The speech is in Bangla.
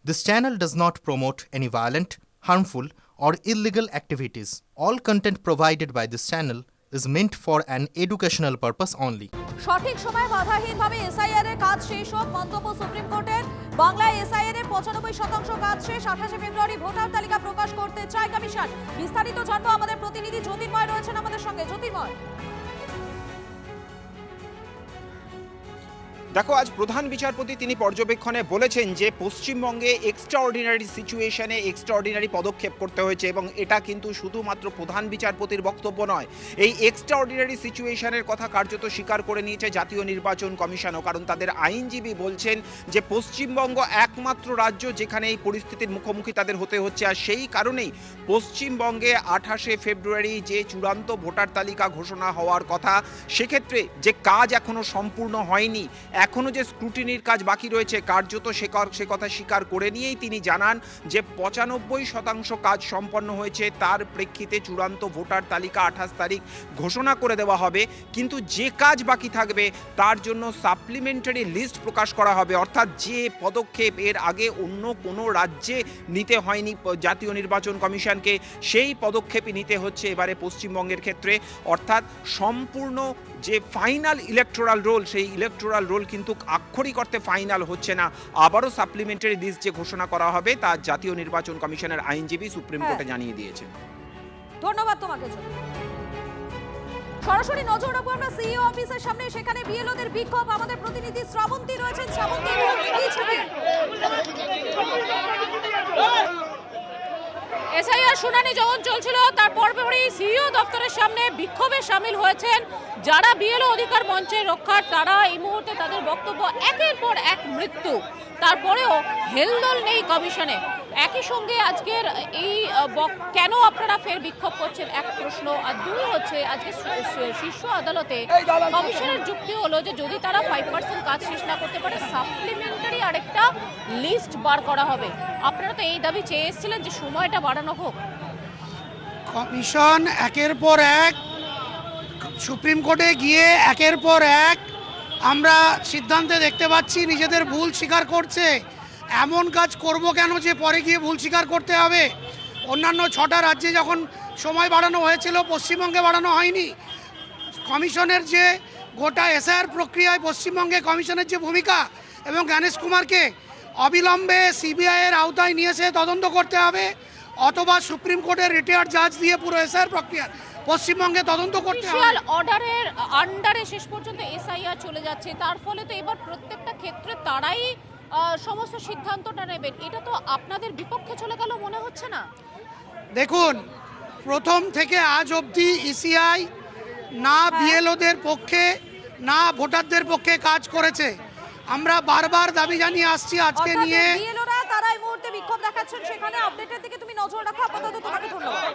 This channel does not promote any violent, harmful, or illegal activities. All content provided by this channel is meant for an educational purpose only. সঠিক সময়ে বাধাহীনভাবে এসআইআর এর কাজ শেষ হোক মন্তব্য সুপ্রিম কোর্টের। বাংলায় এসআইআর এর 95% কাজ শেষ। 28 ফেব্রুয়ারি ভোটার তালিকা প্রকাশ করতে চায় কমিশন। বিস্তারিত জানবো আমাদের প্রতিনিধি জ্যোতির্ময় রয়েছেন আমাদের সঙ্গে। জ্যোতির্ময়, দেখো, আজ প্রধান বিচারপতি তিনি পর্যবেক্ষণে বলেছেন যে পশ্চিমবঙ্গে এক্সট্রাঅর্ডিনারি সিচুয়েশনে এক্সট্রাঅর্ডিনারি পদক্ষেপ করতে হয়েছে এবং এটা কিন্তু শুধুমাত্র প্রধান বিচারপতির বক্তব্য নয়। এই এক্সট্রাঅর্ডিনারি সিচুয়েশনের কথা কার্যত স্বীকার করে নিয়েছে জাতীয় নির্বাচন কমিশনও, কারণ তাদের আইনজীবী বলছেন যে পশ্চিমবঙ্গ একমাত্র রাজ্য যেখানে এই পরিস্থিতির মুখোমুখি তাদের হতে হচ্ছে। আর সেই কারণেই পশ্চিমবঙ্গে 28 ফেব্রুয়ারি যে চূড়ান্ত ভোটার তালিকা ঘোষণা হওয়ার কথা, সেক্ষেত্রে যে কাজ এখনো সম্পূর্ণ হয়নি, এখনো যে স্ক্রুটিনির কাজ বাকি রয়েছে, কার্যত সে কথা স্বীকার করে নিয়েই তিনি জানান যে 95% কাজ সম্পন্ন হয়েছে। তার প্রেক্ষিতে চূড়ান্ত ভোটার তালিকা 28 তারিখ ঘোষণা করে দেওয়া হবে, কিন্তু যে কাজ বাকি থাকবে তার জন্য সাপ্লিমেন্টারি লিস্ট প্রকাশ করা হবে। অর্থাৎ যে পদক্ষেপ এর আগে অন্য কোনো রাজ্যে নিতে হয়নি জাতীয় নির্বাচন কমিশনকে, সেই পদক্ষেপই নিতে হচ্ছে এবারে পশ্চিমবঙ্গের ক্ষেত্রে। অর্থাৎ সম্পূর্ণ যে ফাইনাল ইলেকটোরাল রোল, সেই ইলেকটোরাল রোল কিন্তু আক্ষরিক অর্থে ফাইনাল হচ্ছে না। আবারও সাপ্লিমেন্টারি লিস্ট যে ঘোষণা করা হবে তা জাতীয় নির্বাচন কমিশনের আইনজীবী সুপ্রিম কোর্টে জানিয়ে দিয়েছেন। ধন্যবাদ তোমাকে। সরাসরি নজর রাখবো আমরা সিইও অফিসের সামনে, সেখানে বিএলওদের বিক্ষোভ। আমাদের প্রতিনিধি শ্রাবন্তী রয়েছেন। শ্রাবন্তী, কি ছবি? এসআইআর শুনানি যখন চলছিল তার পরপরই সিইও দপ্তরের সামনে বিক্ষোভে সামিল হয়েছেন যারা বিএলও অধিকার মঞ্চের রক্ষার। তারা এই মুহূর্তে তাদের বক্তব্য, একের পর এক মৃত্যু, তারপরেও হেলদোল নেই কমিশনে। একই সঙ্গে আজকের এই কেন আপনারা ফের বিক্ষোভ করছেন, এক প্রশ্ন। আর দুই হচ্ছে আজকে শীর্ষ আদালতে কমিশনের যুক্তি হলো যে যদি তারা 5% কাজ শেষ না করতে পারে, সাপ্লিমেন্টারি আরেকটা লিস্ট বার করা হবে। আপনারা তো এই দাবি চেয়ে এসেছিলেন যে সময়টা বাড়ানো হোক। কমিশন একের পর এক সুপ্রিম কোর্টে গিয়ে একের পর এক আমরা সিদ্ধান্তে দেখতে পাচ্ছি নিজেদের ভুল স্বীকার করছে। এমন কাজ করব কেন যে পরে গিয়ে ভুল স্বীকার করতে হবে? অন্যান্য 6টা রাজ্যে যখন সময় বাড়ানো হয়েছিল, পশ্চিমবঙ্গে বাড়ানো হয়নি। কমিশনের যে গোটা এসআইআর প্রক্রিয়ায় পশ্চিমবঙ্গে কমিশনের যে ভূমিকা, এবং জ্ঞানেশ কুমারকে অবিলম্বে সিবিআইয়ের আওতায় নিয়ে এসে তদন্ত করতে হবে, অথবা সুপ্রিম কোর্টের রিটায়ার্ড জাজ দিয়ে পুরো এসআইআর প্রক্রিয়া পশ্চিমবঙ্গে তদন্ত করতে হবে। অর্ডারের আন্ডারে শেষ পর্যন্ত এসআইআর চলে যাচ্ছে, তার ফলে তো এবার প্রত্যেকটা ক্ষেত্রে তারাই সমস্ত সিদ্ধান্তটা নেবেন। এটা তো আপনাদের বিপক্ষে চলে গেল মনে হচ্ছে না? দেখুন, প্রথম থেকে আজ অবধি ইসিআই না বিএলওদের পক্ষে না ভোটারদের পক্ষে কাজ করেছে। আমরা বারবার দাবি জানিয়ে আসছি আজকে নিয়ে। বিএলওরা তারা এই মুহূর্তে বিক্ষোভ দেখাচ্ছেন, সেখানে আপডেটের দিকে তুমি নজর রাখো। আপাতত তোমাকে ধন্যবাদ।